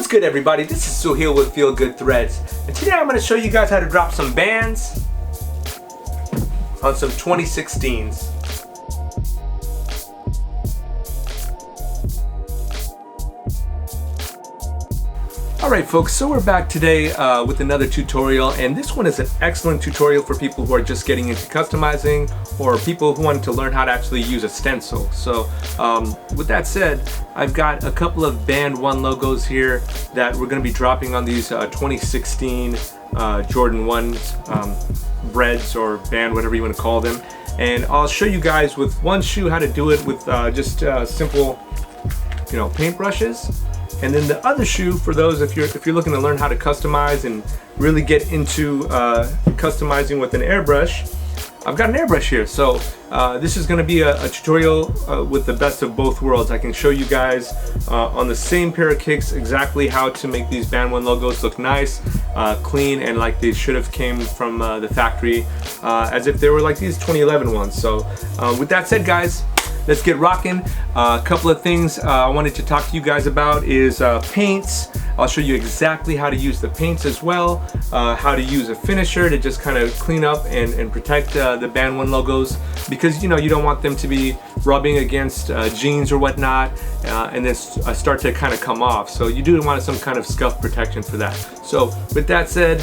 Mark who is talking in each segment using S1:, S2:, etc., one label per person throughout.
S1: What's good, everybody? This is Suheel with Feelgood Threads, and today I'm going to show you guys how to drop some bands on some 2016s. Alright folks, so we're back today with another tutorial, and this one is an excellent tutorial for people who are just getting into customizing or people who want to learn how to actually use a stencil. So with that said, I've got a couple of Band 1 logos here that we're going to be dropping on these 2016 Jordan 1s, Breds or Band, whatever you want to call them. And I'll show you guys with one shoe how to do it with just simple, paint brushes. And then the other shoe, for those if you're looking to learn how to customize and really get into customizing with an airbrush, I've got an airbrush here. So this is going to be a tutorial with the best of both worlds. I can show you guys on the same pair of kicks exactly how to make these Band 1 logos look nice, clean, and like they should have came from the factory, as if they were like these 2011 ones. So with that said, guys, let's get rocking. A couple of things I wanted to talk to you guys about is paints. I'll show you exactly how to use the paints as well, how to use a finisher to just kind of clean up and protect the Band 1 logos, because you don't want them to be rubbing against jeans or whatnot and then start to kind of come off. So you do want some kind of scuff protection for that. So with that said,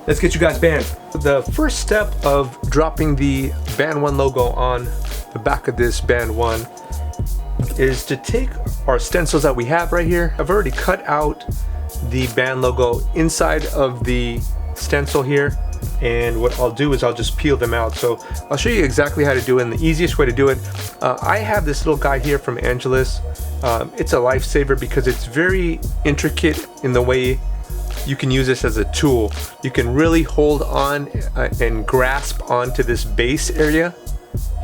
S1: let's get you guys banned. The first step of dropping the Band 1 logo on the back of this Band 1 is to take our stencils that we have right here. I've already cut out the Band logo inside of the stencil here, and what I'll do is I'll just peel them out. So I'll show you exactly how to do it, and the easiest way to do it. I have this little guy here from Angelus. It's a lifesaver because it's very intricate in the way you can use this as a tool. You can really hold on and grasp onto this base area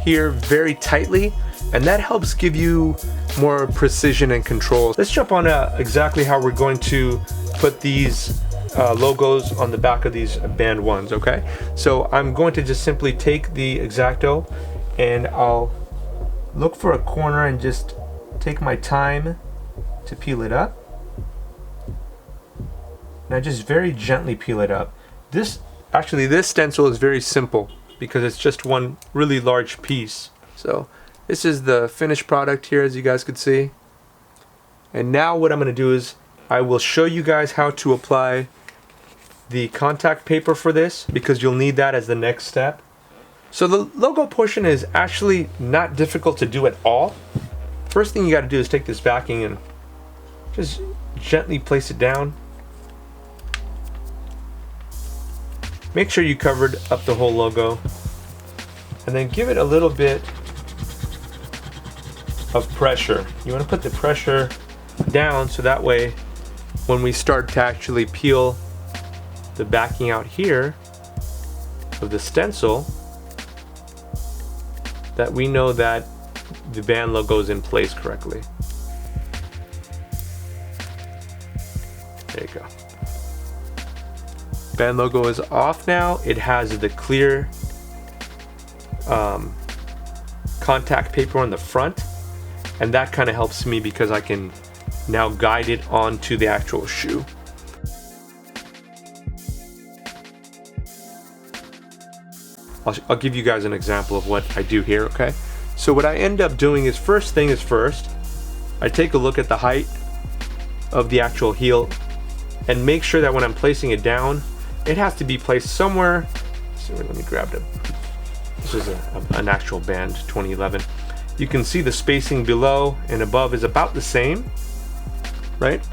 S1: here very tightly, and that helps give you more precision and control. Let's jump on exactly how we're going to put these logos on the back of these Band 1s, okay? So I'm going to just simply take the X-Acto and I'll look for a corner and just take my time to peel it up. And I just very gently peel it up. This stencil is very simple because it's just one really large piece. So this is the finished product here, as you guys could see. And now what I'm going to do is I will show you guys how to apply the contact paper for this, because you'll need that as the next step. So the logo portion is actually not difficult to do at all. First thing you got to do is take this backing and just gently place it down. Make sure you covered up the whole logo, and then give it a little bit of pressure. You want to put the pressure down so that way when we start to actually peel the backing out here of the stencil, that we know that the Band logo is in place correctly. There you go. Band logo is off now. It has the clear contact paper on the front, and that kind of helps me because I can now guide it onto the actual shoe. I'll give you guys an example of what I do here, okay? So what I end up doing is, first thing is first, I take a look at the height of the actual heel and make sure that when I'm placing it down, it has to be placed somewhere. So let me grab it. This is an actual Band 2011. You can see the spacing below and above is about the same, right?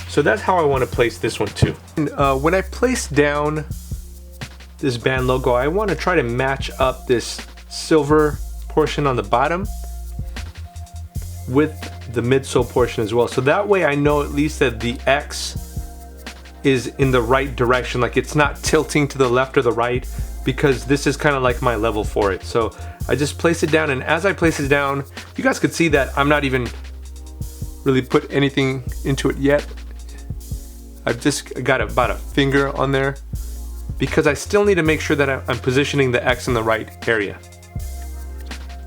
S1: So that's how I want to place this one too. And, when I place down this Band logo, I want to try to match up this silver portion on the bottom with the midsole portion as well. So that way I know at least that the X is in the right direction, like it's not tilting to the left or the right, because this is kind of like my level for it. So I just place it down, and as I place it down, you guys could see that I'm not even really put anything into it yet. I've just got about a finger on there because I still need to make sure that I'm positioning the X in the right area.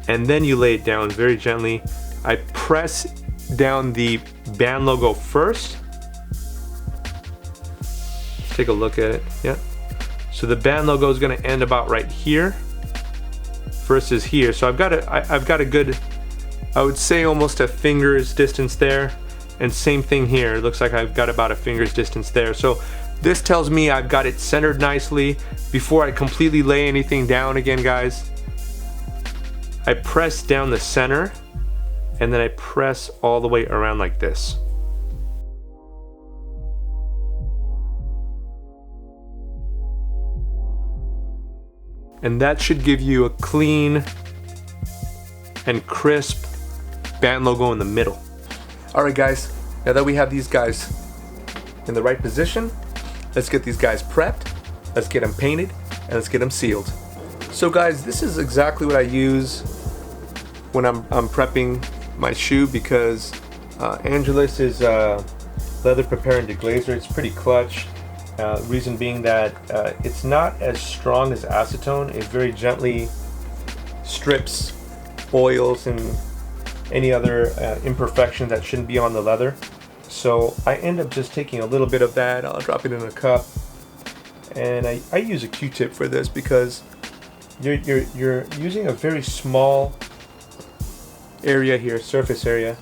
S1: And then you lay it down very gently. I press down the band logo first. Let's take a look at it. Yeah. So the band logo is going to end about right here versus here. So I've got a good, I would say almost a finger's distance there, and same thing here. It looks like I've got about a finger's distance there. So this tells me I've got it centered nicely. Before I completely lay anything down again, guys, I press down the center and then I press all the way around like this. And that should give you a clean and crisp band logo in the middle. All right, guys, now that we have these guys in the right position, let's get these guys prepped, let's get them painted, and let's get them sealed. So guys, this is exactly what I use when I'm prepping my shoe, because Angelus is leather prepare and deglazer. It's pretty clutch. Reason being that it's not as strong as acetone. It very gently strips oils and any other imperfections that shouldn't be on the leather. So I end up just taking a little bit of that, I'll drop it in a cup, and I use a Q-tip for this because you're using a very small area here, surface area,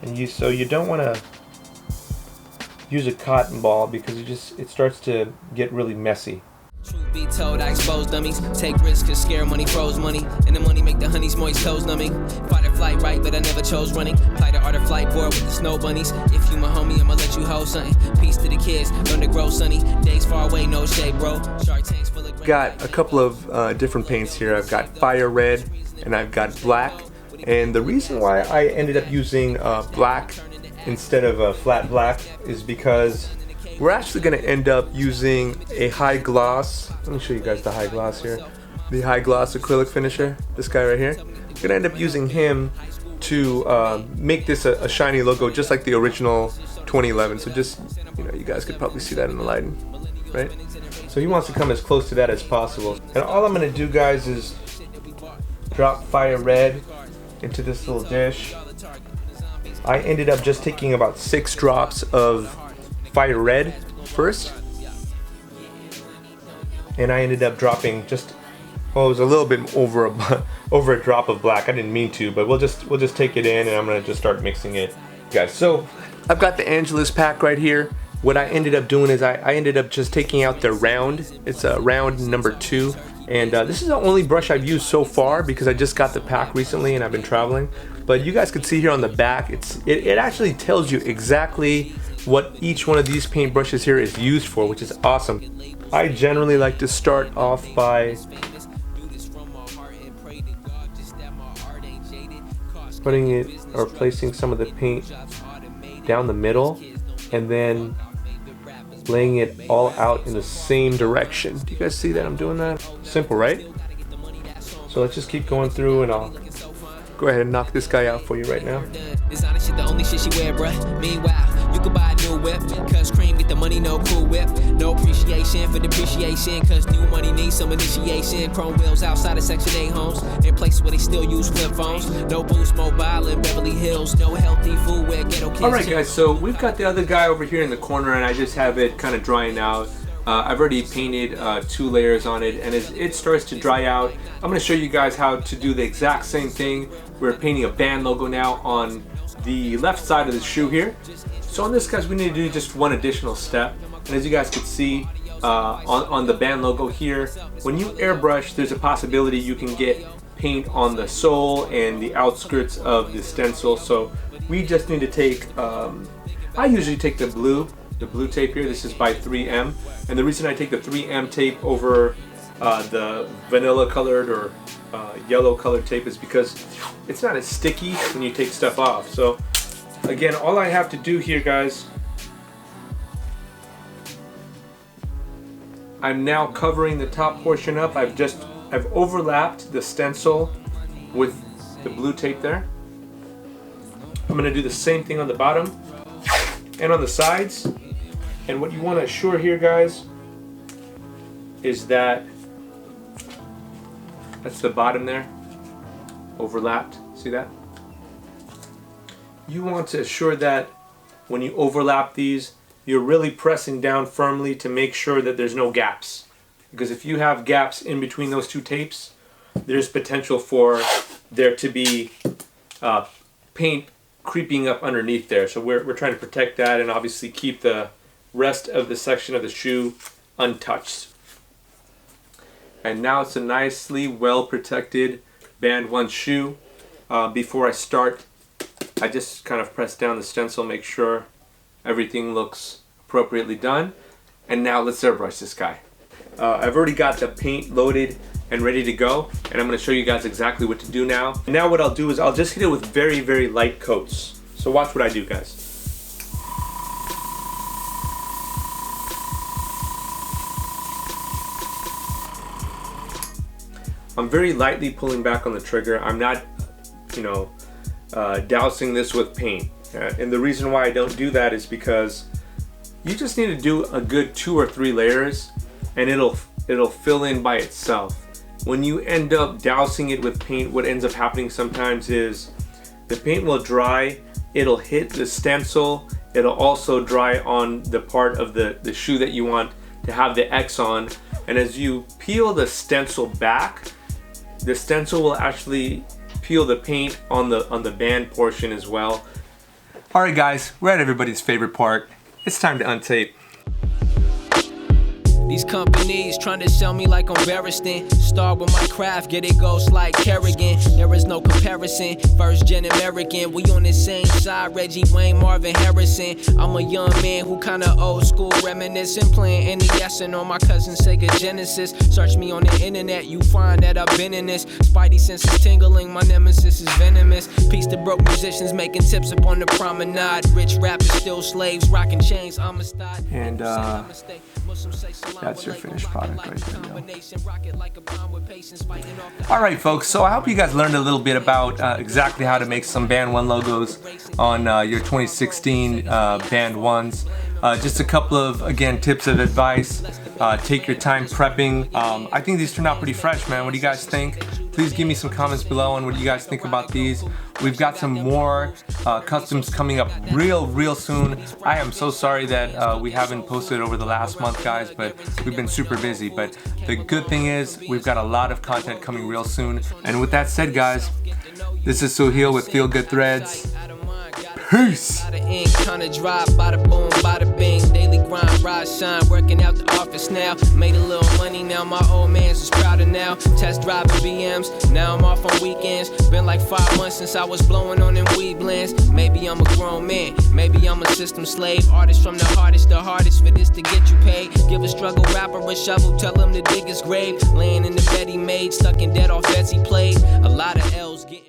S1: and so you don't want to use a cotton ball because it starts to get really messy.
S2: Truth be told, I expose dummies. Take risks cause scare money froze money. And the money make the honeys moist toes numbing. Fight or flight right, but I never chose running. Apply the art of flight board with the snow bunnies. If you my homie, I'ma let you hold something. Peace to the kids, learn to grow sunny. Days far away, no shade, bro. Shark tanks full of
S1: Got a couple of different paints here. I've got Fire Red and I've got Black. And the reason why I ended up using black instead of a flat black is because we're actually going to end up using a high gloss. Let me show you guys the high gloss here. The high gloss acrylic finisher, this guy right here. We're going to end up using him to make this a shiny logo just like the original 2011. So just, you guys could probably see that in the lighting, right? So he wants to come as close to that as possible. And all I'm going to do, guys, is drop Fire Red into this little dish. I ended up just taking about 6 drops of Fire Red first, and I ended up dropping just, well, it was a little bit over a drop of black. I didn't mean to, but we'll just take it in, and I'm gonna just start mixing it, guys. So I've got the Angelus pack right here. What I ended up doing is I ended up just taking out the round. It's a round number 2. And this is the only brush I've used so far because I just got the pack recently and I've been traveling. But you guys can see here on the back, it actually tells you exactly what each one of these paint brushes here is used for, which is awesome. I generally like to start off by putting it or placing some of the paint down the middle and then laying it all out in the same direction. Do you guys see that I'm doing that? Simple, right? So let's just keep going through and I'll go ahead and knock this guy out for you right now.
S2: Designer shit, the only shit she wear, bruh. Meanwhile, you could buy a new whip, cause cream get the money, no cool whip. No appreciation for depreciation, cause new money needs some initiation. Chrome wheels outside of Section 8 homes, in places where they still use flip phones. No Boost Mobile in Beverly Hills, no healthy food where ghetto kids.
S1: Alright guys, so we've got the other guy over here in the corner and I just have it kind of drying out. I've already painted 2 layers on it, and as it starts to dry out, I'm going to show you guys how to do the exact same thing. We're painting a band logo now on the left side of the shoe here. So on this, guys, we need to do just one additional step. And as you guys can see on the band logo here, when you airbrush, there's a possibility you can get paint on the sole and the outskirts of the stencil. So we just need to take, I usually take the blue tape here. This is by 3M, and the reason I take the 3M tape over the vanilla colored or yellow colored tape is because it's not as sticky when you take stuff off. So again, all I have to do here, guys, I'm now covering the top portion up. I've overlapped the stencil with the blue tape there. I'm going to do the same thing on the bottom and on the sides. And what you want to assure here, guys, is that that's the bottom there, overlapped. See that? you want to assure that when you overlap these, you're really pressing down firmly to make sure that there's no gaps. Because if you have gaps in between those two tapes, there's potential for there to be paint creeping up underneath there. So we're trying to protect that and obviously keep the rest of the section of the shoe untouched. And now it's a nicely well protected Band 1 shoe. Before I start, I just kind of press down the stencil, make sure everything looks appropriately done. And now let's airbrush this guy. I've already got the paint loaded and ready to go, and I'm going to show you guys exactly what to do now. Now what I'll do is I'll just hit it with very, very light coats. So watch what I do, guys. I'm very lightly pulling back on the trigger. I'm not, dousing this with paint. And the reason why I don't do that is because you just need to do a good 2 or 3 layers and it'll fill in by itself. When you end up dousing it with paint, what ends up happening sometimes is the paint will dry, it'll hit the stencil, it'll also dry on the part of the shoe that you want to have the X on, and as you peel the stencil back, the stencil will actually peel the paint on the band portion as well. Alright guys, we're at everybody's favorite part. It's time to untape.
S2: These companies trying to sell me like I'm Barristan. Start with my craft, get it ghost like Kerrigan. There is no comparison, first gen American. We on the same side, Reggie Wayne, Marvin Harrison. I'm a young man who kinda old school, reminiscing, playing NES and on my cousin's Sega Genesis. Search me on the internet, you find that I've been in this. Spidey senses tingling, my nemesis is venomous. Peace to broke musicians making tips up on the promenade. Rich rappers still slaves, rocking chains, Amistad.
S1: And that's your finished product right there, yo. Alright folks, so I hope you guys learned a little bit about exactly how to make some Band 1 logos on your 2016 Band 1s. Just a couple of, again, tips of advice. Take your time prepping. I think these turned out pretty fresh, man. What do you guys think? Please give me some comments below on what you guys think about these. We've got some more customs coming up real soon. I am so sorry that we haven't posted over the last month, guys, but we've been super busy. But the good thing is we've got a lot of content coming real soon. And with that said, guys, this is Suheel with Feelgood Threads. Peace.
S2: Kinda dry, bada boom, bada bing. Daily grind, rise, shine, working out the office now. Made a little money now, my old man's is prouder now. Test driving BMs, now I'm off on weekends. Been like 5 months since I was blowing on them weed blends. Maybe I'm a grown man, maybe I'm a system slave. Artist from the hardest for this to get you paid. Give a struggle rapper a shovel, tell him to dig his grave. Laying in the bed he made, stuck in debt off bets he played. A lot of L's getting